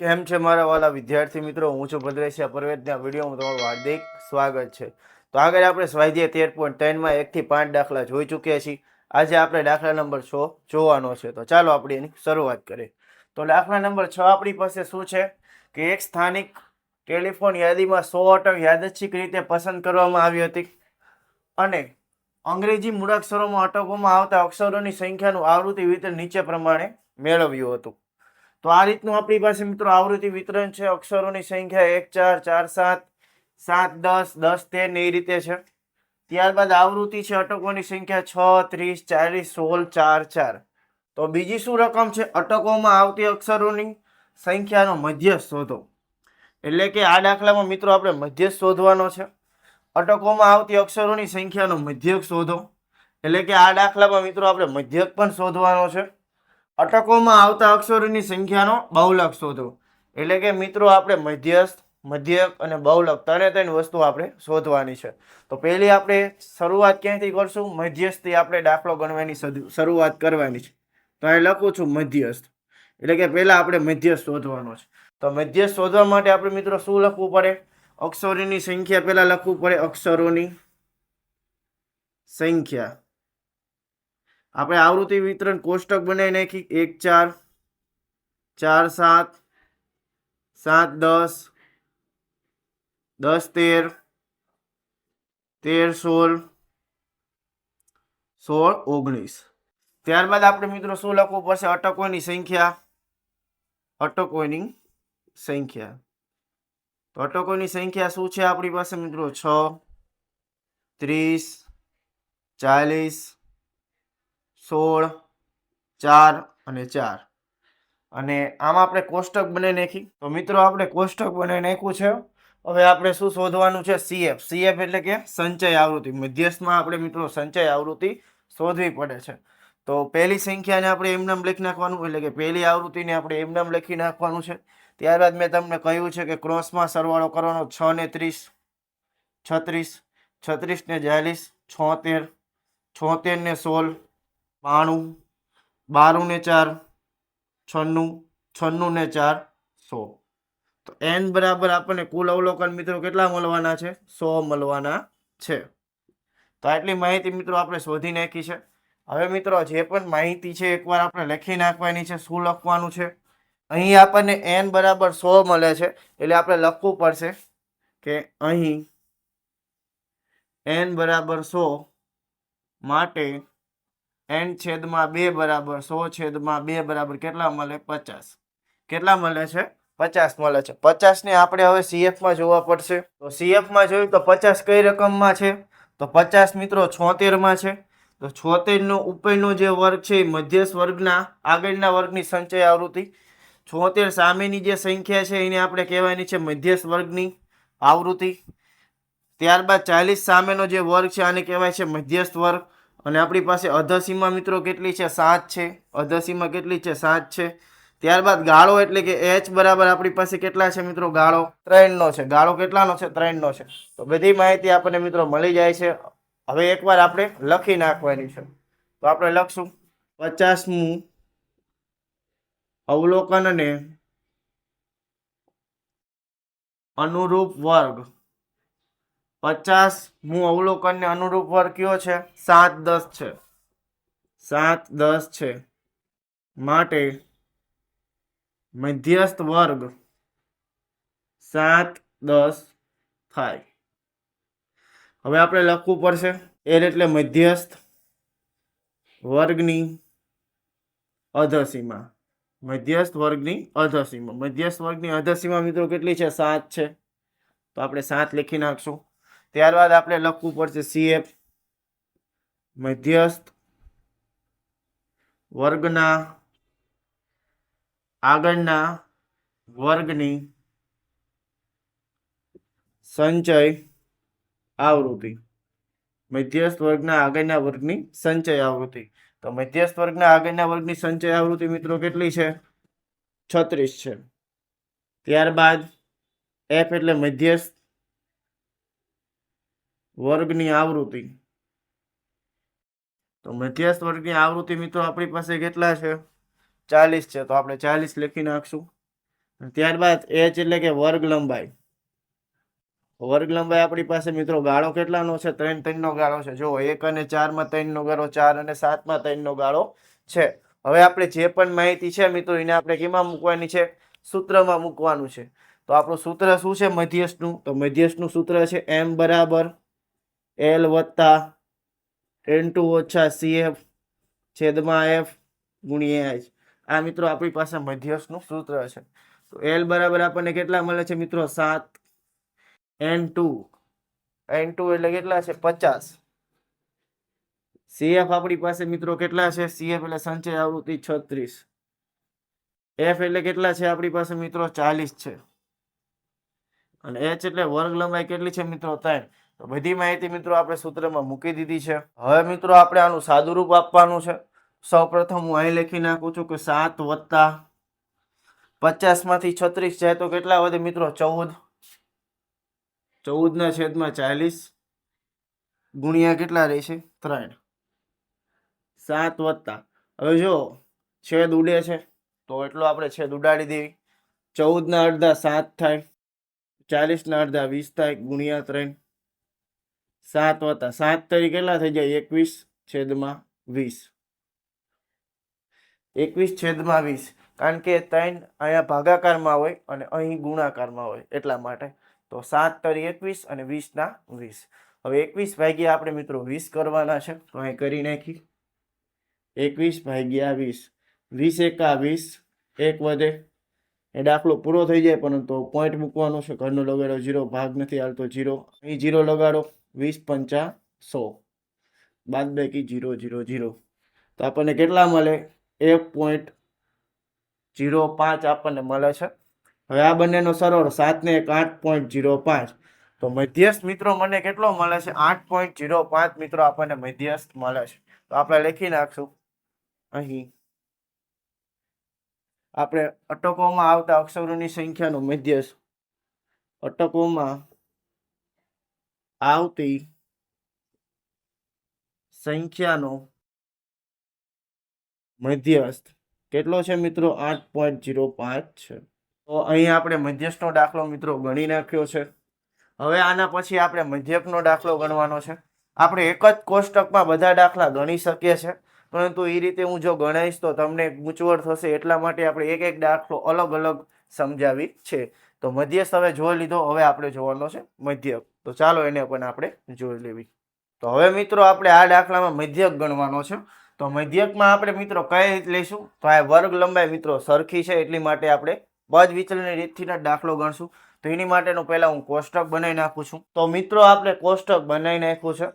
કેમ છે મારા વાલા વિદ્યાર્થી મિત્રો? હું છું ભદ્રેશિયા પરવેદના વિડીયોમાં તમારું હાર્દિક સ્વાગત છે. તો આગળ આપણે સ્વાધ્યાય 13.3માં 1 થી 5 દાખલા જોઈ ચૂક્યા છીએ. આજે આપણે દાખલા નંબર 6 જોવાનો છે. તો ચાલો આપણે એની શરૂઆત કરીએ. તો દાખલા નંબર 6 આપણી પાસે શું છે કે એક સ્થાનિક ટેલિફોન યાદીમાં 100 અટક યાદચ્છિક રીતે પસંદ કરવામાં આવી હતી અને અંગ્રેજી મૂળાક્ષરોમાં અટકોમાં આવતા અક્ષરોની સંખ્યાનું આવૃત્તિ વિતરણ નીચે પ્રમાણે મેળવ્યું હતું. તો આ રીતનું આપણી પાસે મિત્રો આવૃત્તિ વિતરણ છે. અક્ષરોની સંખ્યા 1 4 4 7 7 10 10 13 એ રીતે છે. ત્યારબાદ આવૃત્તિ છે અટકોની સંખ્યા 6 30 40 16 4 4. તો બીજી શું રકમ છે? અટકોમાં આવતી અક્ષરોની સંખ્યાનો મધ્યસ્થ શોધો. એટલે કે આ દાખલામાં મિત્રો આપણે મધ્યસ્થ શોધવાનો છે. અટકોમાં આવતી અક્ષરોની સંખ્યાનો મધ્યક શોધો. એટલે કે આ દાખલામાં મિત્રો આપણે મધ્યક પણ શોધવાનો છે. અટકોમાં આવતા અક્ષરોની સંખ્યાનો બહુલક શોધો. એટલે કે મિત્રો આપણે મધ્યસ્થ, મધ્યક અને બહુલક ત્રણ વસ્તુ આપણે શોધવાની છે. તો પહેલી આપણે શરૂઆત ક્યાંથી કરશું? મધ્યસ્થથી આપણે દાખલો ગણવાની શરૂઆત કરવાની છે. તો અહીં લખું છું મધ્યસ્થ. એટલે કે પહેલા આપણે મધ્યસ્થ શોધવાનો છે. તો મધ્યસ્થ શોધવા માટે આપણે મિત્રો શું લખવું પડે? અક્ષરોની સંખ્યા પહેલા લખવું પડે. અક્ષરોની સંખ્યા આપણે આવૃત્તિ વિતરણ કોષ્ટક બનાવી નાખી. 1 4 4 7 7 10 10 13 13 16 16 19. ત્યારબાદ આપણે મિત્રો શું લખવું પડશે? અટકોની સંખ્યા. અટકોની સંખ્યા તો અટકોની સંખ્યા શું છે આપણી પાસે મિત્રો? 6 30 40 16 4 અને 4. અને આમાં આપણે કોષ્ટક બનાવી નાખી. તો મિત્રો આપણે કોષ્ટક બનાવી નાખ્યું છે. હવે આપણે શું શોધવાનું છે? સીએફ. સીએફ એટલે કે સંચય આવૃત્તિ. મધ્યસ્થમાં આપણે મિત્રો સંચય આવૃત્તિ શોધવી પડે છે. તો પહેલી સંખ્યાને આપણે એમનામ લખી નાખવાનું. એટલે કે પહેલી આવૃત્તિને આપણે એમનામ લખી નાખવાનું છે. ત્યારબાદ મેં તમને કહ્યું છે કે ક્રોસમાં સરવાળો કરવાનો. 6 ને 30 36 36 ને 40 76 76 ને 16 92 92 ને 4 96 96 ને 4 100. તો n બરાબર આપણને કુલ અવલોકન મિત્રો કેટલા મળવાના છે? 100 મળવાના છે. તો આટલી માહિતી મિત્રો આપણે શોધી નાખી છે. હવે મિત્રો જે પણ માહિતી છે એકવાર આપણે લખી નાખવાની છે. શું લખવાનું છે? અહીં આપણને n બરાબર 100 મળે છે. એટલે આપણે લખવું પડશે કે અહીં n બરાબર 100 માટે n છેદમાં 2 બરાબર 100 છેદમાં 2 બરાબર કેટલા મળે? 50. કેટલા મળે છે? 50 મળે છે. 50 ને આપણે હવે CF માં જોવા પડશે. તો CF માં જોયું તો 50 કઈ રકમમાં છે? તો 50 મિત્રો 76 માં છે. તો 76 નો ઉપરનો જે વર્ગ છે એ મધ્યસ્થ વર્ગના આગળના વર્ગની સંચય આવૃત્તિ. 76 સામેની જે સંખ્યા છે એને આપણે કહેવાની છે મધ્યસ્થ વર્ગની આવૃત્તિ. ત્યારબાદ 40 સામેનો જે વર્ગ છે આને કહેવાય છે મધ્યસ્થ વર્ગ. અને આપણી પાસે અધસીમા મિત્રો કેટલી છે? 7 છે. અધસીમા કેટલી છે? 7 છે. ત્યારબાદ ગાળો એટલે કે h બરાબર આપણી પાસે કેટલા છે મિત્રો? ગાળો 3 નો છે. ગાળો કેટલાનો છે? 3 નો છે. તો બધી માહિતી આપણને મિત્રો મળી જાય છે. હવે એકવાર આપણે લખી નાખવાની છે. તો આપણે લખશું 50મું અવલોકનને અનુરૂપ વર્ગ. 50મું અવલોકનને અનુરૂપ વર્ગ કયો છે? 7 10 છે. 7 10 છે. માટે મધ્યસ્થ વર્ગ 7 10 થાય. હવે આપણે લખવું પડશે L એટલે મધ્યસ્થ વર્ગની અધસીમા. મધ્યસ્થ વર્ગની અધસીમા. મધ્યસ્થ વર્ગની અધસીમા મિત્રો કેટલી છે? 7 છે. તો આપણે 7 લખી નાખશું. ત્યારબાદ આપણે લખવું પડશે CF મધ્યસ્થ વર્ગના આગળના વર્ગની સંચય આવૃત્તિ. મધ્યસ્થ વર્ગના આગળના વર્ગની સંચય આવૃત્તિ. તો મધ્યસ્થ વર્ગના આગળના વર્ગની સંચય આવૃત્તિ મિત્રો કેટલી છે? 36 છે. ત્યારબાદ F એટલે મધ્યસ્થ વર્ગની આવૃત્તિ. તો મધ્યસ્થ વર્ગની આવૃત્તિ મિત્રો આપણી પાસે કેટલા છે? 40 છે. તો આપણે 40 લખી નાખશું. ત્યારબાદ h એટલે કે વર્ગ લંબાઈ. વર્ગ લંબાઈ આપણી પાસે મિત્રો ગાળો કેટલાનો છે? 3 3 નો ગાળો છે. જો 1 અને 4 માં 3 નો ગાળો, 4 અને 7 માં 3 નો ગાળો છે. હવે આપણે જે પણ માહિતી છે મિત્રો એને આપણે કેમાં મૂકવાની છે? સૂત્રમાં મૂકવાનું છે. તો આપણું સૂત્ર શું છે મધ્યસ્થનું? તો મધ્યસ્થનું સૂત્ર છે m બરાબર l વત્તા n2 ઓછા cf છેદમાં f ગુણ્યા h. આ મિત્રો આપણી પાસે મધ્યસ્થનું સૂત્ર છે. તો l બરાબર આપણને કેટલા મળે છે મિત્રો? 7. n2 એટલે કેટલા છે? 50. cf આપણી પાસે મિત્રો કેટલા છે? cf એટલે સંચય આવૃત્તિ 36. f એટલે કેટલા છે આપણી પાસે મિત્રો? 40 છે. અને h એટલે વર્ગ લંબાઈ કેટલી છે મિત્રો? 3. તો બધી માહિતી મિત્રો આપણે સૂત્રમાં મૂકી દીધી છે. હવે મિત્રો આપણે આનું સાદું રૂપ આપવાનું છે. સૌપ્રથમ હું અહીં લખી નાખું છું કે 7 વત્તા 50 માંથી 36 જાય તો કેટલા વધે મિત્રો? 14. 14 ના છેદમાં 40 ગુણ્યા કેટલા રહેશે? 3. 7 વત્તા, હવે જો છેદ ઉડે છે તો એટલો આપણે છેદ ઉડાડી દેવી. 14 ના અડધા 7 થાય, 40 ના અડધા 20 થાય ગુણ્યા 3. 7 વત્તા 7 તરી કેટલા થઈ જાય? 21 છેદમાં 20. 21 છેદમાં 20, કારણ કે 3 અહીંયા ભાગાકારમાં હોય અને અહીં ગુણાકારમાં હોય એટલા માટે. તો 7 તરી 21 અને 20 ના 20. હવે 21 ભાગ્યા આપણે મિત્રો 20 કરવાના છે. તો અહીં કરી નાખી 21 ભાગ્યા 20. 20 એકા 20, 1 વધે. એ દાખલો પૂરો થઈ જાય, પરંતુ પોઈન્ટ મૂકવાનો છે. ઘરનો લગાડો 0, ભાગ નથી હાલતો 0. અહીં 0 લગાડો. 20 પંચા 100, બાદબાકી 0 0 0. તો આપણને કેટલા મળે? 1.05 આપણને મળે છે. હવે આ બંનેનો સરવાળો 7 ને 1 8.05. તો મધ્યસ્થ મિત્રો મને કેટલો મળે છે? 8.05 મિત્રો આપણને મધ્યસ્થ મળે છે. તો આપણે લખી નાખશું અહીં આપણે અટકોમાં આવતા અક્ષરોની સંખ્યાનો મધ્યસ્થ. અટકોમાં આવતી સંખ્યાનો મધ્યસ્થ કેટલો છે મિત્રો? 8.05 છે. તો અહીં આપણે મધ્યસ્થનો દાખલો મિત્રો ગણી નાખ્યો છે. હવે આના પછી આપણે મધ્યકનો દાખલો ગણવાનો છે. આપણે એક જ કોષ્ટકમાં બધા દાખલા ગણી શકીએ છીએ, પરંતુ એ રીતે હું જો ગણાવીશ તો તમને ગૂંચવણ થશે. એટલા માટે આપણે એક એક દાખલો અલગ અલગ સમજાવી છે. તો મધ્યસ્થ હવે જોઈ લીધો, હવે આપણે જોવાનો છે મધ્યક. તો ચાલો એને પણ આપણે જોઈ લેવી. તો હવે મિત્રો આપણે આ દાખલામાં મધ્યક ગણવાનો છે. તો મધ્યકમાં આપણે મિત્રો કઈ રીત લઈશું? તો આ વર્ગ લંબાઈ મિત્રો સરખી છે એટલી માટે આપણે પદ વિચલનની રીતથી જ દાખલો ગણશું. તો એની માટેનું પહેલા હું કોષ્ટક બનાવી નાખું છું. તો મિત્રો આપણે કોષ્ટક બનાવી નાખ્યું છે.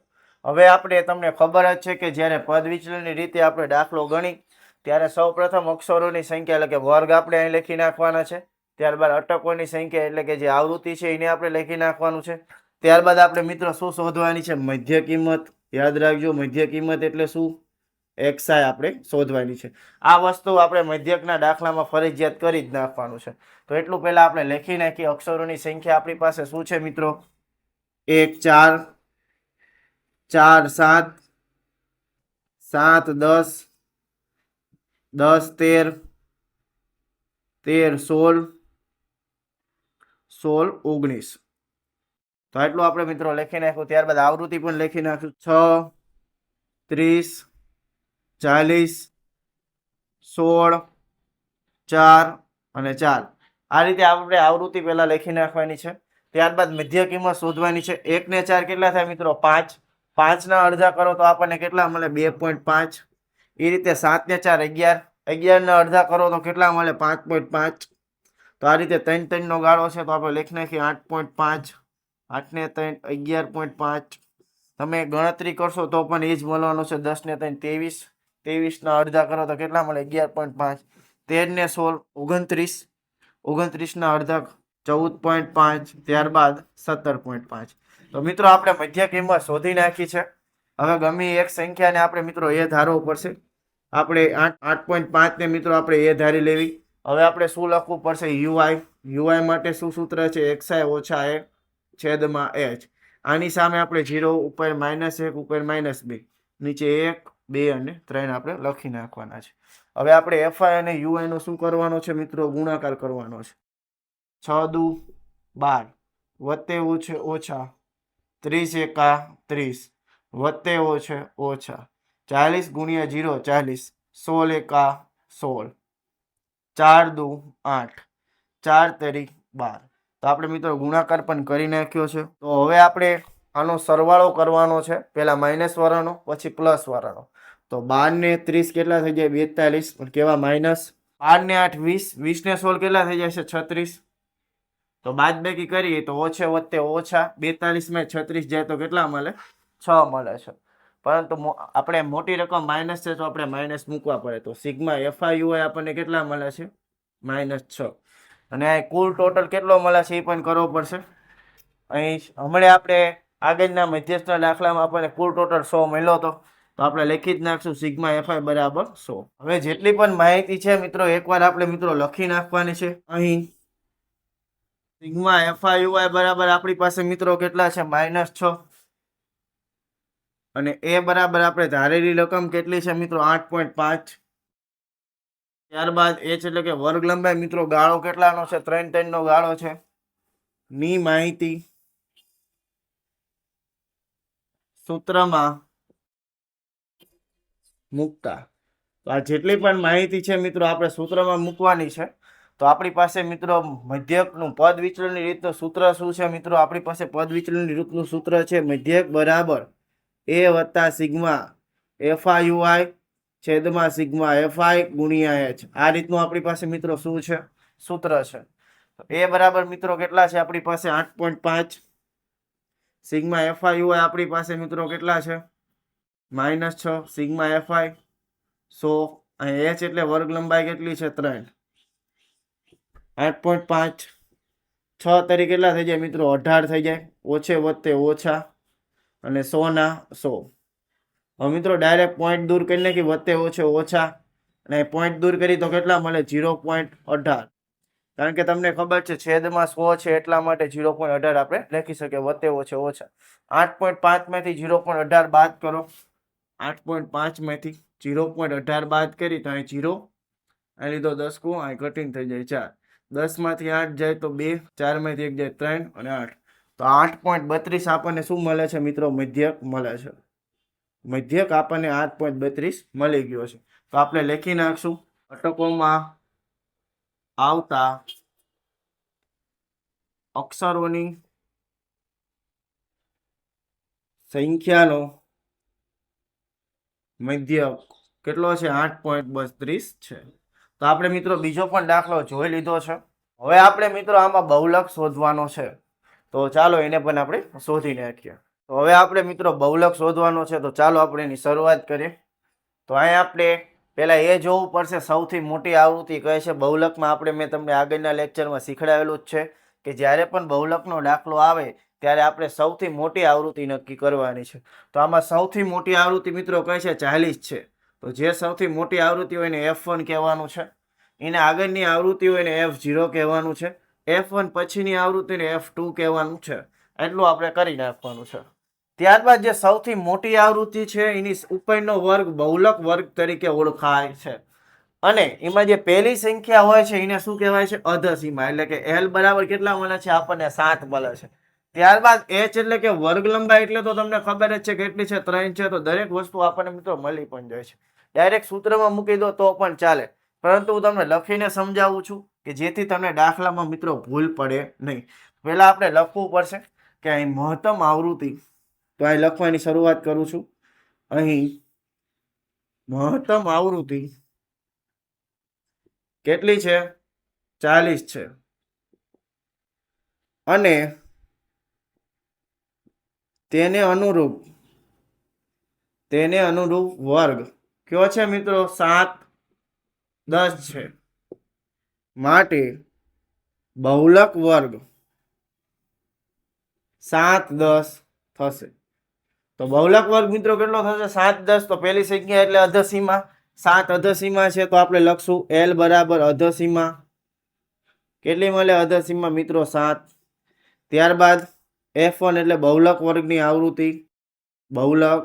હવે આપણે તમને ખબર જ છે કે જ્યારે પદ વિચલનની રીતે આપણે દાખલો ગણી ત્યારે સૌપ્રથમ અક્ષરોની સંખ્યા એટલે કે વર્ગ આપણે અહીં લખી નાખવાના છે. ત્યારબાદ અટકોની સંખ્યા એટલે કે જે આવૃત્તિ છે એને આપણે લખી નાખવાનું છે. ત્યારબાદ આપણે મિત્રો શું શોધવાની છે? મધ્ય કિંમત. યાદ રાખજો, મધ્ય કિંમત એટલે શું? xi આપણે શોધવાની છે. આ વસ્તુ આપણે મધ્યકના દાખલામાં ફરજિયાત કરી જ નાખવાનું છે. તો એટલું પહેલા આપણે લખી નાખીએ. અક્ષરોની સંખ્યા આપણી પાસે શું છે મિત્રો? 1 4 4 7 7 10 10 13 13 16 16 19. તો એટલું આપણે મિત્રો લખી નાખ્યું. ત્યારબાદ આવૃત્તિ પણ લખી નાખ્યું. 6 30 40 16 4 અને 4. આ રીતે આપણે આવૃત્તિ પહેલા લખી નાખવાની છે. ત્યારબાદ મધ્ય કિંમત શોધવાની છે. 1 ને 4 કેટલા થાય મિત્રો? 5. 5 ના અડધા કરો તો આપણને કેટલા મળે? 2.5. એ રીતે 7 ને 4 11. 11 ના અડધા કરો તો કેટલા મળે? 5.5. તો આ રીતે 3 3 નો ગાળો છે. તો આપણે લખી નાખીએ 8.5. 8 ને 3 11.5. તમે ગણતરી કરશો તો પણ એ જ મળવાનો છે. 10 ને 3 23. 23 ના અડધા કરો તો કેટલા મળે? 11.5. 13 ને 16 29. 29 ના અડધા 14.5. ત્યારબાદ 17.5. તો મિત્રો આપણે મધ્ય કિંમત શોધી નાખી છે. હવે ગમે એક સંખ્યાને આપણે મિત્રો એ ધારવો પડશે. આપણે 8.5 ને મિત્રો આપણે એ ધારી લેવી. હવે આપણે શું લખવું પડશે? યુઆઈ માટે શું સૂત્ર છે? xi ઓછા a છેદમાં h. આની સામે આપણે 0 ઉપર -1 ઉપર -2, નીચે 1 2 અને 3 આપણે લખી નાખવાના છે. હવે આપણે fi અને ui નો શું કરવાનો છે મિત્રો? ગુણાકાર કરવાનો છે. 6 દુ 12 વત્તે ઓછા 30 એકા 30 વત્તે ઓછા 40 ગુણ્યા 0 40 16 એકા 16 4 દુ 8 4 તેરી 12. તો આપણે મિત્રો ગુણાકાર પણ કરી નાખ્યો છે. તો હવે આપણે આનો સરવાળો કરવાનો છે. પહેલા માઇનસ વાળાનો પછી પ્લસ વાળાનો. તો 12 ને 30 કેટલા થઈ જાય 42 પણ કેવા માઇનસ. 12 ને 8 20 20 ને 16 કેટલા થઈ જાય છે 36. તો બાદબાકી કરીએ તો ઓછે વત્તે ઓછા 42 માં 36 જાય તો કેટલા મળે 6 મળે છે. પરંતુ આપણે મોટી રકમ માઇનસ છે તો આપણે માઇનસ મૂકવા પડે. તો સિગ્મા FIUI આપણને કેટલા મળે છે -6. અને આ કુલ ટોટલ કેટલો મળે છે એ પણ કરવો પડશે. અહીં હમણાં આપણે આગળના મધ્યસ્થના દાખલામાં આપણને કુલ ટોટલ 100 મળ્યો હતો. તો આપણે લખી જ નાખશું સિગ્મા FI બરાબર 100. હવે જેટલી પણ માહિતી છે મિત્રો એકવાર આપણે મિત્રો લખી નાખવાની છે. અહીં સિગ્મા FIUI બરાબર આપણી પાસે મિત્રો કેટલા છે -6 અને એ બરાબર આપણે ધારેલી રકમ કેટલી છે મિત્રો 8.5. ત્યારબાદ h એટલે કે વર્ગ લંબાઈ મિત્રો ગાળો કેટલાનો છે 3 નો ગાળો છે ની માહિતી સૂત્રમાં મૂકતા. તો આ જેટલી પણ માહિતી છે મિત્રો આપણે સૂત્રમાં મૂકવાની છે. તો આપણી પાસે મિત્રો મધ્યકનું પદ વિચલનની રીતનું સૂત્ર શું છે મિત્રો આપણી પાસે પદ વિચલનની રીતનું સૂત્ર છે મધ્યક બરાબર a વત્તા સિગ્મા FIUI છેદમાં સિગ્મા FI ગુણ્યા h. આ રીતનું આપણી પાસે મિત્રો શું છે સૂત્ર છે. a બરાબર મિત્રો કેટલા છે આપણી પાસે 8.5. સિગ્મા FIUI આપણી પાસે મિત્રો કેટલા છે -6. સિગ્મા FI 100 અને h એટલે વર્ગ લંબાઈ કેટલી છે 3. 8.5 6 તરીકે કેટલા થઈ જાય મિત્રો 18 થઈ જાય. ઓછે વત્તે ઓછા અને 100 ના 100. હવે મિત્રો ડાયરેક્ટ પોઈન્ટ દૂર કરી નાખી વત્તે ઓછે ઓછા અને પોઈન્ટ દૂર કરી તો કેટલા મળે 0.18. કારણ કે તમને ખબર છે છેદમાં 100 છે એટલા માટે 0.18 આપણે લખી શકીએ વત્તે ઓછે ઓછા. 8.5 માંથી 0.18 બાદ કરો. 8.5 માંથી 0.18 બાદ કરી તો અહીં 0 અહીં લીધો 10 કો અહીં કટિંગ થઈ જાય 4. 10 માંથી 8 જાય તો 2 4 માંથી 1 જાય 3 અને 8. તો 8.32 આપણને શું મળે છે મિત્રો મધ્યક મળે છે. મધ્યક આપણને 8.32 મળી ગયો છે. તો આપણે લખી નાખશું ઘટકોમાં આવતા અક્ષરોની સંખ્યાનો મધ્યક કેટલો છે 8.32 છે. તો આપણે મિત્રો બીજો પણ દાખલો જોઈ લીધો છે. હવે આપણે મિત્રો આમાં બહુલક શોધવાનો છે. તો ચાલો એને પણ આપણે શોધી નાખીએ. તો હવે આપણે મિત્રો બહુલક શોધવાનો છે. તો ચાલો આપણે એની શરૂઆત કરીએ. તો અહીં આપણે પહેલા એ જોવું પડશે સૌથી મોટી આવૃત્તિ કઈ છે બહુલકમાં. આપણે મેં તમને આગળના લેક્ચરમાં શીખડાવેલું જ છે કે જ્યારે પણ બહુલકનો દાખલો આવે ત્યારે આપણે સૌથી મોટી આવૃત્તિ નક્કી કરવાની છે. તો આમાં સૌથી મોટી આવૃત્તિ મિત્રો કઈ છે 40 છે. તો જે સૌથી મોટી આવૃત્તિ હોય એને F1 કહેવાનું છે. એને આગળની આવૃત્તિ હોય એને F0 કહેવાનું છે. F1 પછીની આવૃત્તિને F2 કહેવાનું છે. એટલું આપણે કરી નાખવાનું છે. ત્યારબાદ જે સૌથી મોટી આવૃત્તિ છે એની ઉપરનો વર્ગ બહુલક વર્ગ તરીકે ઓળખાય છે. અને એમાં જે પહેલી સંખ્યા હોય છે એને શું કહેવાય છે અધસીમા. એટલે કે L બરાબર કેટલા મળે છે આપણને 7 મળે છે. ત્યારબાદ h એટલે કે વર્ગ લંબાઈ એટલે તો તમને ખબર જ છે કેટલી છે 3 છે. તો દરેક વસ્તુ આપણને મિત્રો મળી પણ જાય છે. ડાયરેક્ટ સૂત્રમાં મૂકી દો તો પણ ચાલે, પરંતુ હું તમને લખીને સમજાવું છું કે જેથી તમને દાખલામાં મિત્રો ભૂલ પડે નહીં. પહેલા આપણે લખવું પડશે કે અહીં મહત્તમ આવૃત્તિ. તો અહીં લખવાની શરૂઆત કરું છું. અહીં મહત્તમ આવૃત્તિ કેટલી છે 40 છે અને તેને અનુરૂપ વર્ગ કયો છે મિત્રો 7 10 છે. માટે બહુલક વર્ગ 7 10 થશે. તો બહુલક વર્ગ મિત્રો કેટલો થશે 7 10. તો પહેલી સંખ્યા એટલે અધસીમા 7 અધસીમા છે. તો આપણે લખશું L બરાબર અધસીમા કેટલી મળે અધસીમા મિત્રો 7. ત્યારબાદ F1 એટલે બહુલક વર્ગની આવૃત્તિ. બહુલક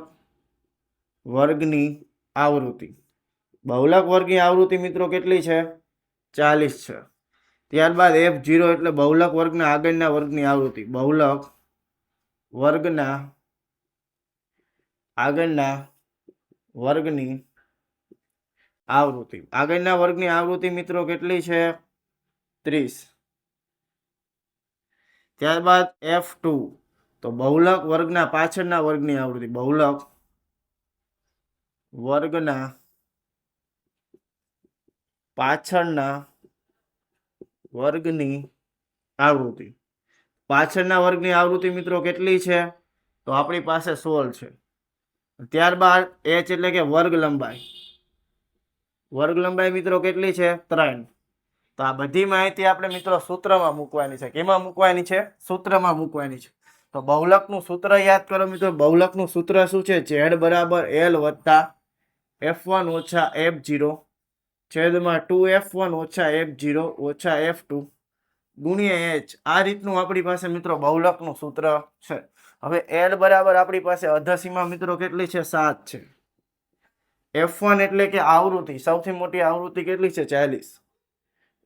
વર્ગની આવૃત્તિ બહુલક વર્ગની આવૃત્તિ મિત્રો કેટલી છે 40 છે. ત્યારબાદ F0 એટલે બહુલક વર્ગના આગળના વર્ગની આવૃત્તિ. બહુલક વર્ગના આગળના વર્ગની આવૃત્તિ. આગળના વર્ગની આવૃત્તિ મિત્રો કેટલી છે? 30. ત્યારબાદ F2 તો બહુલક વર્ગના પાછળના વર્ગની આવૃત્તિ. બહુલક વર્ગના પાછળના વર્ગની આવૃત્તિ. પાછળના વર્ગની આવૃત્તિ મિત્રો કેટલી છે? તો આપણી પાસે 16 છે. ત્યારબાદ h એટલે કે વર્ગ લંબાઈ. વર્ગ લંબાઈ મિત્રો કેટલી છે? 3. તો આ બધી માહિતી આપણે મિત્રો સૂત્રમાં મૂકવાની છે. કેમાં મૂકવાની છે? સૂત્રમાં મૂકવાની છે. તો બહુલકનું સૂત્ર યાદ કરો મિત્રો. બહુલકનું સૂત્ર શું છે? z બરાબર l વત્તા f1 ઓછા f0 છેદમાં 2f1 ઓછા f0 ઓછા f2 ગુણ્યા h. આ રીતનું આપણી પાસે મિત્રો બહુલકનું સૂત્ર છે. હવે l બરાબર આપણી પાસે અધસીમા મિત્રો કેટલી છે? 7 છે. f1 એટલે કે આવૃત્તિ, સૌથી મોટી આવૃત્તિ કેટલી છે? 40.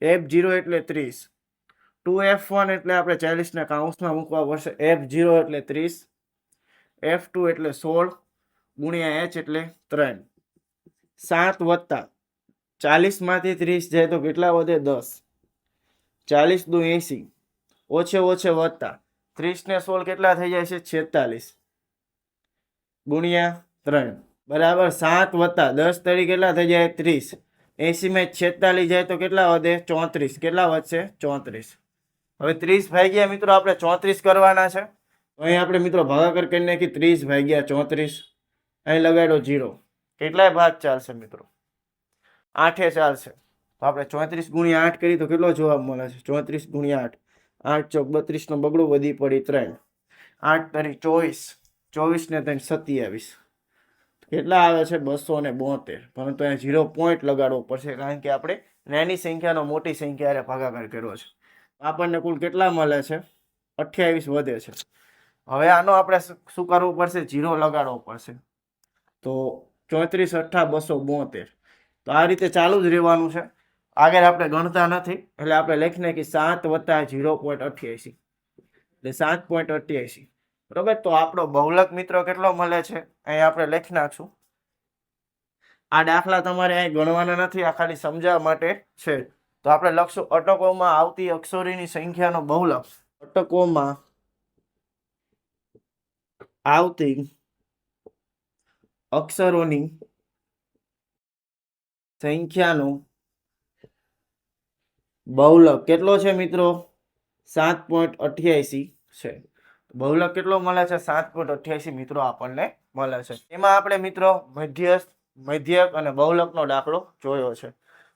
f0 એટલે 30. 2f1 એટલે આપણે 40 ના કૌંસમાં મૂકવા પડશે. f0 એટલે 30. f2 એટલે 16 ગુણ્યા h એટલે 3. 7 વત્તા 40 માંથી 30 જાય તો કેટલા વધે? 10. 40 દુ 80 ઓછે ઓછે વત્તા 30 ને 16 કેટલા થઈ જાય છે? 46 ગુણ્યા 3 બરાબર 7 વત્તા 10 તરી કેટલા થઈ જાય? 30. 80 માં 46 જાય તો કેટલા વધે? 34. કેટલા વધશે? 34. હવે 30 ભાગ્યા મિત્રો આપણે 34 કરવાના છે. અહીં આપણે મિત્રો ભાગાકાર કરી નાખી. 30 ભાગ્યા 34. અહીં લગાડો 0. કેટલાય ભાગ ચાલશે મિત્રો? 8 ચાલશે. તો આપણે 34 ગુણ્યા 8 કરી તો કેટલો જવાબ મળે છે? 34 ગુણ્યા 8. 8 ચોક 32 નો બગડો વધી પડી 3. 8 તરી 24. 24 ને 3 27. કેટલા આવે છે? 272. પરંતુ અહીંયા 0 પોઈન્ટ લગાડવો પડશે કારણ કે આપણે નાની સંખ્યાનો મોટી સંખ્યા ભાગાકાર કર્યો છે. આપણને કુલ કેટલા મળે છે? 28 વધે છે. હવે આનો આપણે શું કરવું પડશે? 0 લગાડવો પડશે. તો 34 8 272. તો આ રીતે ચાલુ જ રહેવાનું છે. આગળ આપણે ગણતા નથી એટલે આપણે લખી નાખી 7 વત્તા 0.88 એટલે 7.88. બરોબર. તો આપણો બહુલક મિત્રો કેટલો મળે છે? અહીં આપણે લખી નાખશું. આ દાખલા તમારે અહીં ગણવાના નથી, આ ખાલી સમજાવવા માટે છે. તો આપણે લખશું અટકોમાં આવતી અક્ષરોની સંખ્યાનો બહુલક. અટકોમાં આવતી અક્ષરોની સંખ્યાનો બહુલક કેટલો છે મિત્રો? 7.88 છે. બહુલક કેટલો મળે છે? 7.88 મિત્રો આપણને મળે છે. એમાં આપણે મિત્રો મધ્યક અને બહુલકનો દાખલો જોયો છે.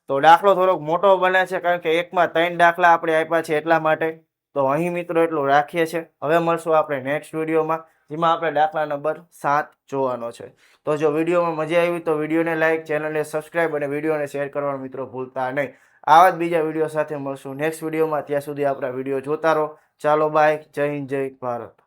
તો દાખલો થોડોક મોટો બને છે કારણ કે એકમાં 3 દાખલા આપણે આપ્યા છે એટલા માટે. તો અહીં મિત્રો એટલું રાખીએ છીએ. હવે મળશું આપણે નેક્સ્ટ વિડીયોમાં, જેમાં આપણે દાખલા નંબર 7 જોવાનો છે. તો જો વિડીયોમાં મજા આવી તો વિડીયોને લાઈક, ચેનલને સબસ્ક્રાઈબ અને વિડીયોને શેર કરવાનું મિત્રો ભૂલતા નહીં. આવા જ બીજા વિડીયો સાથે મળશું નેક્સ્ટ વિડીયોમાં. ત્યાં સુધી આપણા વિડીયો જોતા રહો. ચાલો બાય. જય હિન્દ, જય ભારત.